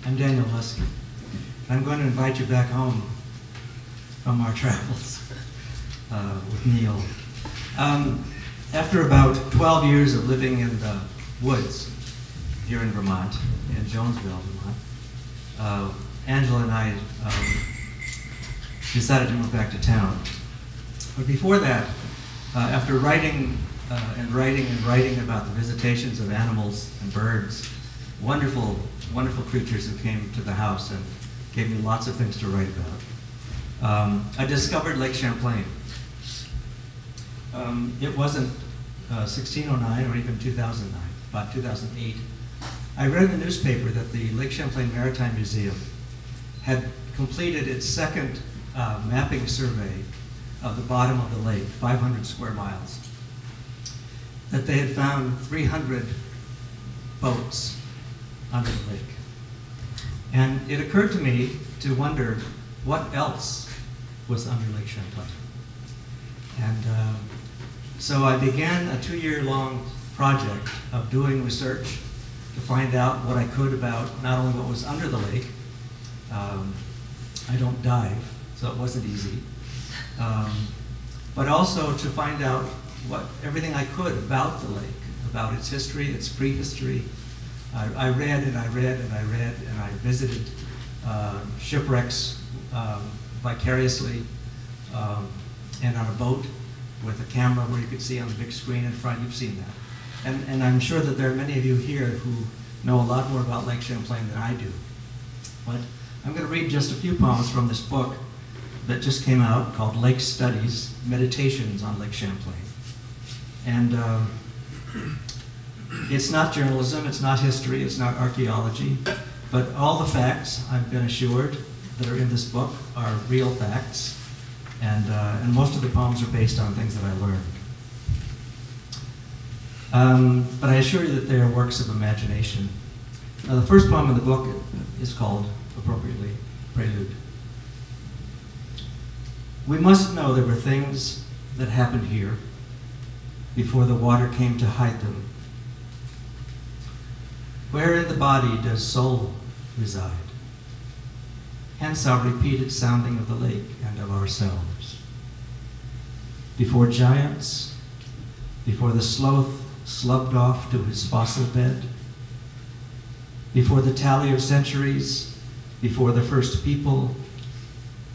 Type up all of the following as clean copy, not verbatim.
I'm Daniel Lusk. I'm going to invite you back home from our travels with Neil. After about 12 years of living in the woods here in Vermont, in Jonesville, Vermont, Angela and I decided to move back to town. But before that, after writing and writing about the visitations of animals and birds, wonderful creatures who came to the house and gave me lots of things to write about, I discovered Lake Champlain. It wasn't 1609 or even 2009, about 2008. I read in the newspaper that the Lake Champlain Maritime Museum had completed its second mapping survey of the bottom of the lake, 500 square miles. That they had found 300 boats under the lake. And it occurred to me to wonder what else was under Lake Champlain. And so I began a 2-year-long project of doing research to find out what I could about not only what was under the lake. I don't dive, so it wasn't easy. But also to find out everything I could about the lake, about its history, its prehistory. I read and I read and I read and I visited shipwrecks vicariously and on a boat with a camera where you could see on the big screen in front. You've seen that. And I'm sure that there are many of you here who know a lot more about Lake Champlain than I do. But I'm going to read just a few poems from this book that just came out called Lake Studies, Meditations on Lake Champlain. And it's not journalism, it's not history, it's not archaeology, but all the facts, I've been assured, that are in this book are real facts, and most of the poems are based on things that I learned. But I assure you that they are works of imagination. Now, the first poem in the book is called, appropriately, Prelude. We must know there were things that happened here before the water came to hide them. Where in the body does soul reside? Hence our repeated sounding of the lake and of ourselves. Before giants, before the sloth slubbed off to his fossil bed, before the tally of centuries, before the first people,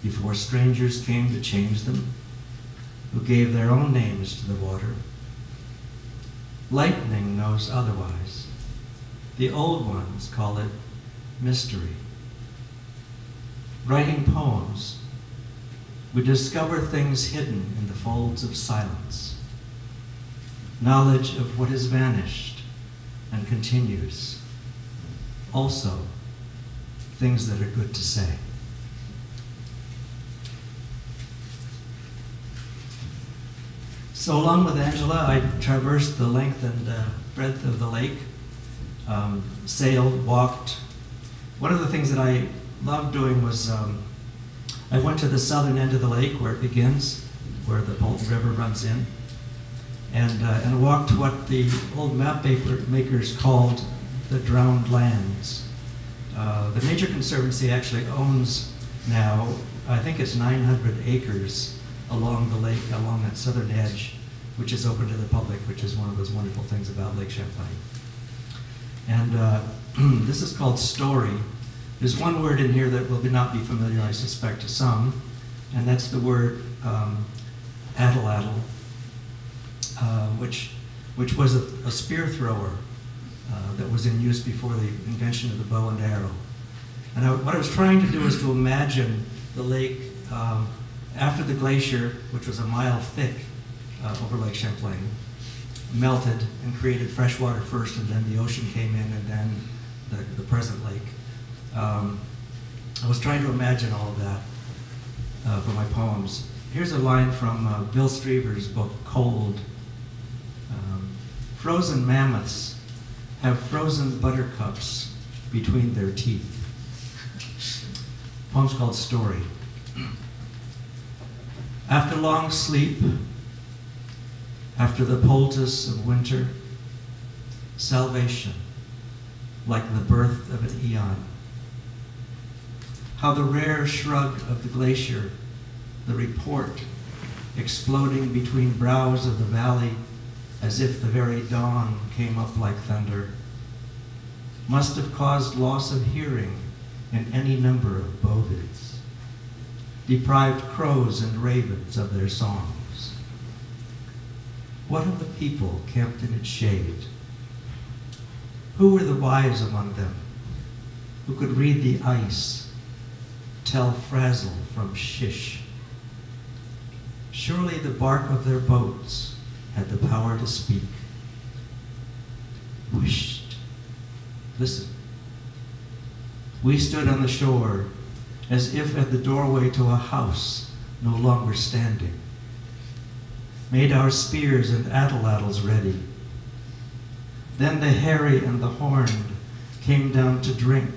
before strangers came to change them, who gave their own names to the water. Lightning knows otherwise. The old ones call it mystery. Writing poems, we discover things hidden in the folds of silence. Knowledge of what has vanished and continues. Also, things that are good to say. So along with Angela, I traversed the length and breadth of the lake, sailed, walked. One of the things that I loved doing was I went to the southern end of the lake where it begins, where the Bolton River runs in, and walked what the old map makers called the drowned lands. The Nature Conservancy actually owns now, I think it's 900 acres along the lake, along that southern edge, which is open to the public, which is one of those wonderful things about Lake Champlain. And this is called story. There's one word in here that will not be familiar, I suspect, to some, and that's the word atlatl, which was a spear thrower that was in use before the invention of the bow and arrow. And what I was trying to do is to imagine the lake after the glacier, which was a mile thick over Lake Champlain, melted and created fresh water first, and then the ocean came in, and then the present lake. I was trying to imagine all of that for my poems. Here's a line from Bill Streever's book, Cold. Frozen mammoths have frozen buttercups between their teeth. The poem's called Story. After long sleep, after the poultice of winter, salvation, like the birth of an eon, how the rare shrug of the glacier, the report exploding between brows of the valley as if the very dawn came up like thunder, must have caused loss of hearing in any number of bovids, deprived crows and ravens of their songs. What of the people camped in its shade? Who were the wise among them, who could read the ice, tell frazzle from shish? Surely the bark of their boats had the power to speak. Whisht, listen. We stood on the shore as if at the doorway to a house no longer standing, made our spears and atlatls ready. Then the hairy and the horned came down to drink,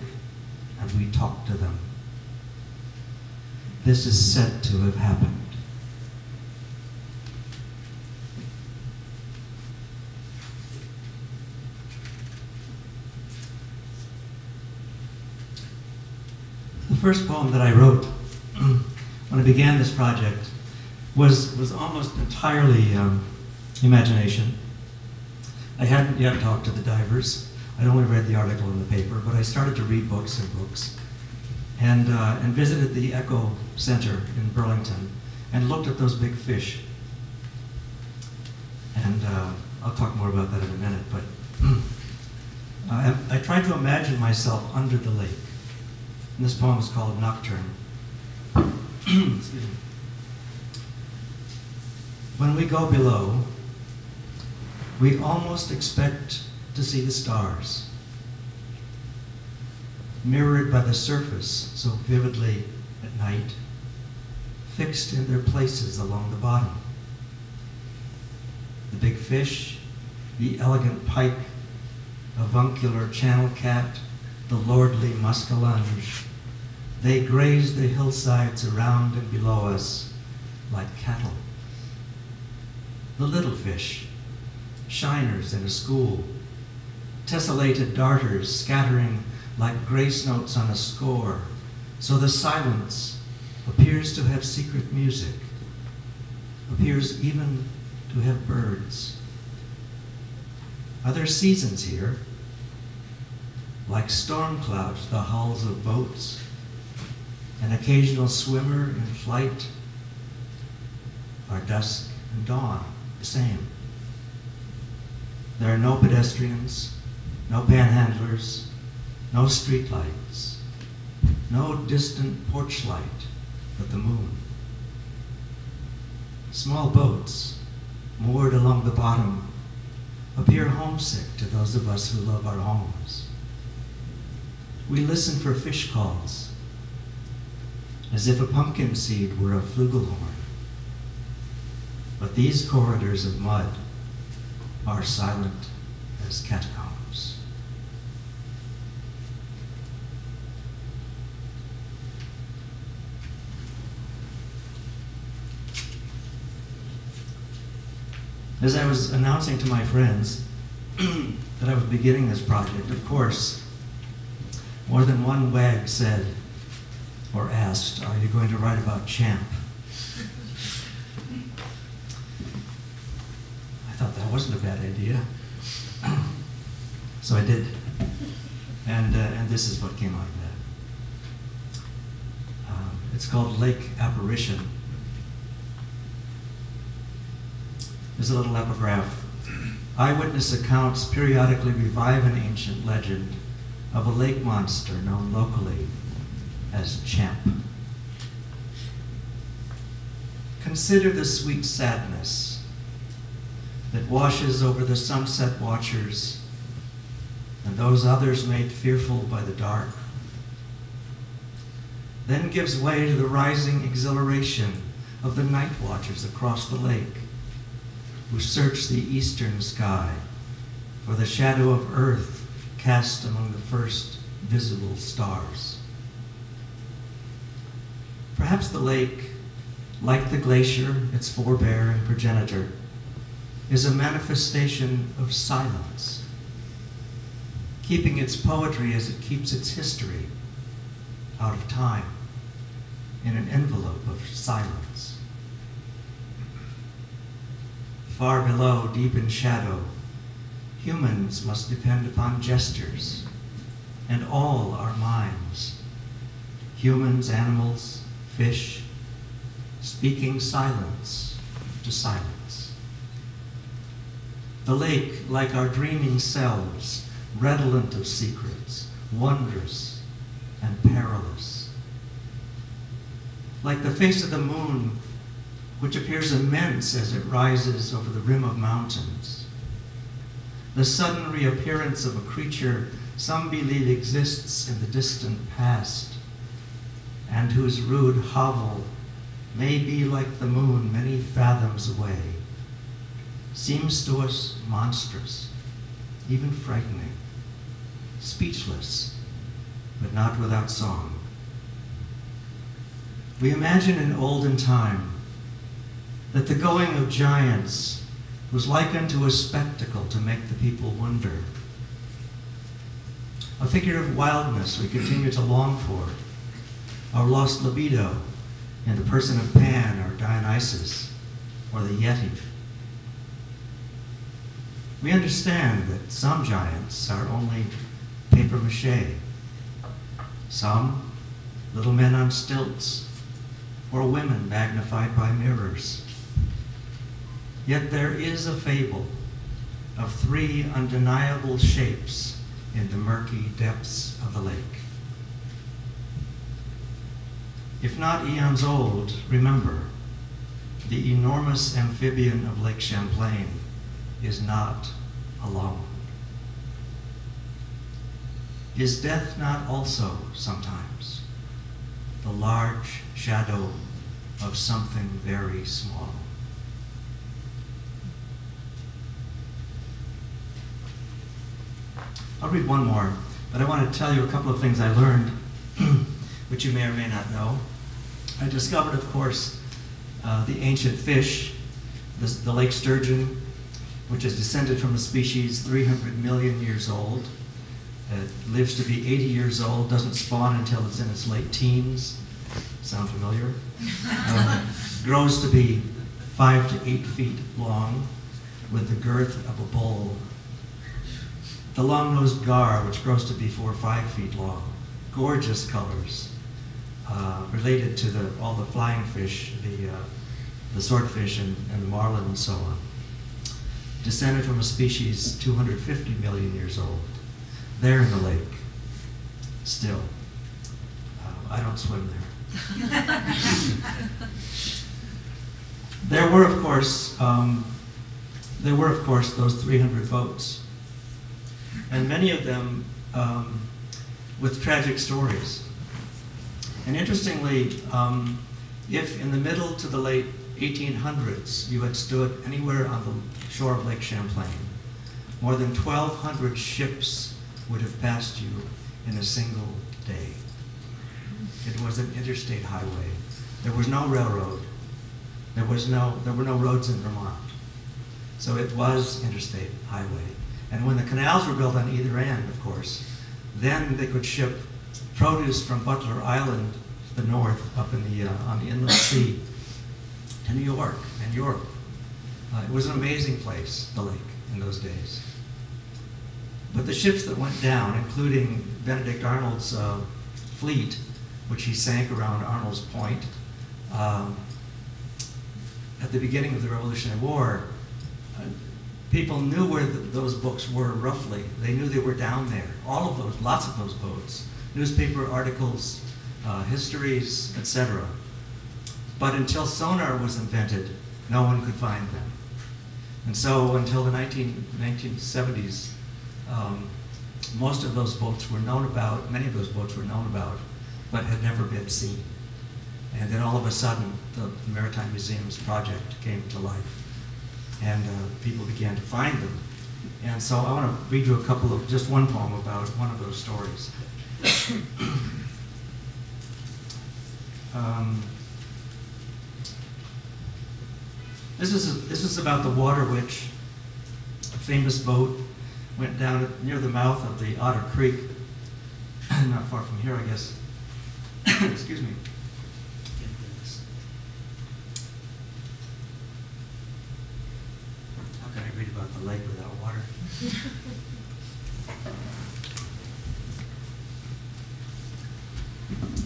and we talked to them. This is said to have happened. The first poem that I wrote when I began this project was almost entirely imagination. I hadn't yet talked to the divers. I'd only read the article in the paper, but I started to read books and visited the Echo Center in Burlington and looked at those big fish. And I'll talk more about that in a minute, but I tried to imagine myself under the lake. And this poem is called Nocturne. Excuse me. When we go below, we almost expect to see the stars, mirrored by the surface so vividly at night, fixed in their places along the bottom. The big fish, the elegant pike, avuncular channel cat, the lordly muskellunge, they graze the hillsides around and below us like cattle. The little fish, shiners in a school, tessellated darters scattering like grace notes on a score, so the silence appears to have secret music, appears even to have birds. Are there seasons here? Like storm clouds, the hulls of boats, an occasional swimmer in flight. Are dusk and dawn the same? There are no pedestrians, no panhandlers, no streetlights, no distant porch light but the moon. Small boats, moored along the bottom, appear homesick to those of us who love our homes. We listen for fish calls, as if a pumpkin seed were a flugelhorn. But these corridors of mud are silent as catacombs. As I was announcing to my friends that I was beginning this project, of course, more than one wag said or asked, "Are you going to write about Champ?" I thought that wasn't a bad idea. So I did. And this is what came out of that. It's called Lake Apparition. There's a little epigraph. Eyewitness accounts periodically revive an ancient legend of a lake monster known locally as Champ. Consider the sweet sadness that washes over the sunset watchers and those others made fearful by the dark, then gives way to the rising exhilaration of the night watchers across the lake, who search the eastern sky for the shadow of earth cast among the first visible stars. Perhaps the lake, like the glacier, its forebear and progenitor, is a manifestation of silence, keeping its poetry as it keeps its history out of time. in an envelope of silence. Far below, deep in shadow, humans must depend upon gestures, and all are mimes. Humans, animals, fish, speaking silence to silence. The lake, like our dreaming selves, redolent of secrets, wondrous and perilous. Like the face of the moon, which appears immense as it rises over the rim of mountains. The sudden reappearance of a creature some believe exists in the distant past, and whose rude hovel may be like the moon many fathoms away, seems to us monstrous, even frightening, speechless, but not without song. We imagine in olden time that the going of giants was likened to a spectacle to make the people wonder. A figure of wildness we continue to long for, our lost libido in the person of Pan or Dionysus or the Yeti. We understand that some giants are only papier-mâché, some little men on stilts, or women magnified by mirrors. Yet there is a fable of three undeniable shapes in the murky depths of the lake. If not eons old, remember, the enormous amphibian of Lake Champlain is not alone. Is death not also sometimes the large shadow of something very small? I'll read one more, but I want to tell you a couple of things I learned, which you may or may not know. I discovered, of course, the ancient fish, the lake sturgeon, which is descended from a species 300 million years old. It lives to be 80 years old, doesn't spawn until it's in its late teens. Sound familiar? Grows to be 5 to 8 feet long, with the girth of a bull. The long-nosed gar, which grows to be 4 or 5 feet long. Gorgeous colors, related to all the flying fish, the swordfish and the marlin and so on. Descended from a species 250 million years old. There in the lake, still. I don't swim there. There were, of course, those 300 boats, and many of them with tragic stories. And interestingly, if in the middle to the late 1800s you had stood anywhere on the shore of Lake Champlain, more than 1,200 ships would have passed you in a single day. It was an interstate highway. There was no railroad. There were no roads in Vermont. So it was interstate highway. And when the canals were built on either end, of course, then they could ship produce from Butler Island to the north, up in on the inland sea, to New York and Europe. It was an amazing place, the lake, in those days. But the ships that went down, including Benedict Arnold's fleet, which he sank around Arnold's Point at the beginning of the Revolutionary War, people knew where those books were roughly. They knew they were down there. All of those, lots of those boats, newspaper articles, histories, etc. But until sonar was invented, no one could find them. And so until the 1970s, most of those boats were known about, many of those boats were known about, but had never been seen. And then all of a sudden, the Maritime Museum's project came to life, and people began to find them. And so I want to read you just one poem about one of those stories. This is about the Water Witch, a famous boat, went down near the mouth of the Otter Creek, not far from here, I guess. Excuse me. read about the lake without water.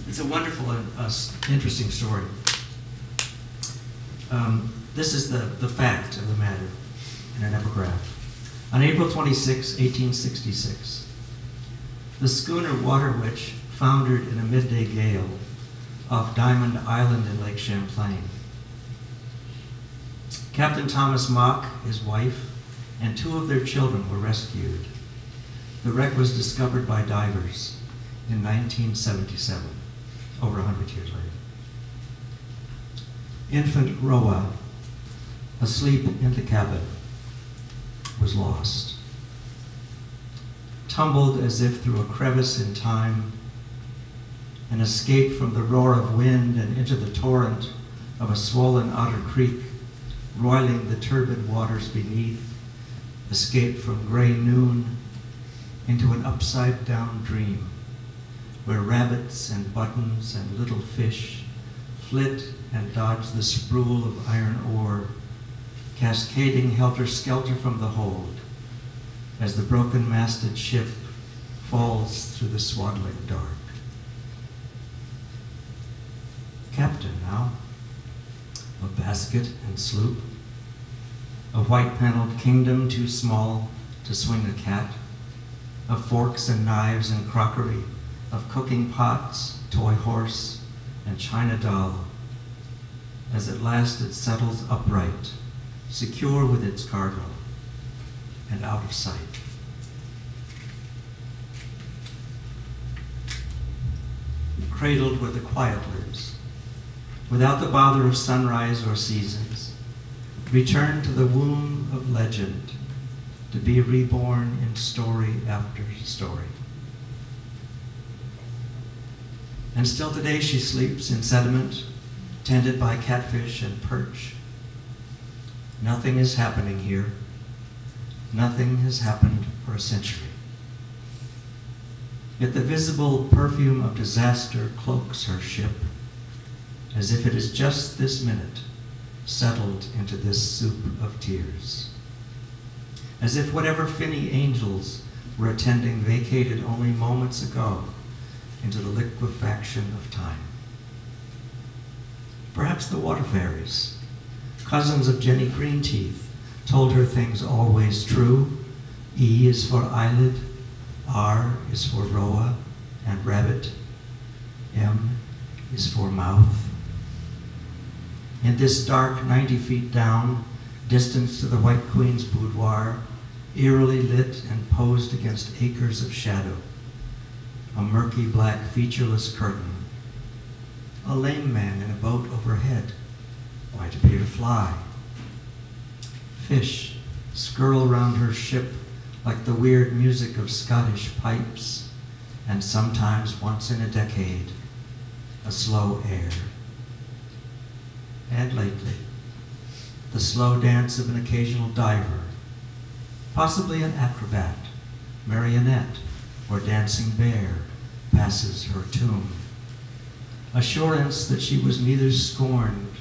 It's a wonderful and interesting story. This is the fact of the matter in an epigraph. On April 26, 1866, the schooner Water Witch foundered in a midday gale off Diamond Island in Lake Champlain. Captain Thomas Mock, his wife, and 2 of their children were rescued. The wreck was discovered by divers in 1977, over 100 years later. Infant Roa, asleep in the cabin, was lost. Tumbled as if through a crevice in time, and escaped from the roar of wind and into the torrent of a swollen otter creek, roiling the turbid waters beneath, escaped from gray noon into an upside-down dream, where rabbits and buttons and little fish flit and dodge the sprawl of iron ore, cascading helter-skelter from the hold, as the broken-masted ship falls through the swaddling dark. Captain now, of basket and sloop, a white-paneled kingdom too small to swing a cat, of forks and knives and crockery, of cooking pots, toy horse, and china doll, as at last it settles upright, secure with its cargo, and out of sight. Cradled where the quiet lives, without the bother of sunrise or seasons, return to the womb of legend, to be reborn in story after story. And still today she sleeps in sediment, tended by catfish and perch. Nothing is happening here. Nothing has happened for a century. Yet the visible perfume of disaster cloaks her ship, as if it is just this minute settled into this soup of tears. As if whatever finny angels were attending vacated only moments ago into the liquefaction of time. Perhaps the water fairies, cousins of Jenny Greenteeth, told her things always true. E is for eyelid, R is for Roa and rabbit, M is for mouth. In this dark 90 feet down, distance to the White Queen's boudoir, eerily lit and posed against acres of shadow, a murky black featureless curtain, a lame man in a boat overhead, might appear to fly. Fish skirl round her ship like the weird music of Scottish pipes, and sometimes once in a decade, a slow air. And lately, the slow dance of an occasional diver, possibly an acrobat, marionette, or dancing bear, passes her tomb. Assurance that she was neither scorned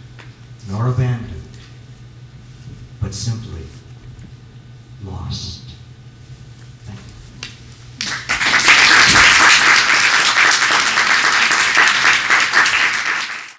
nor abandoned, but simply lost.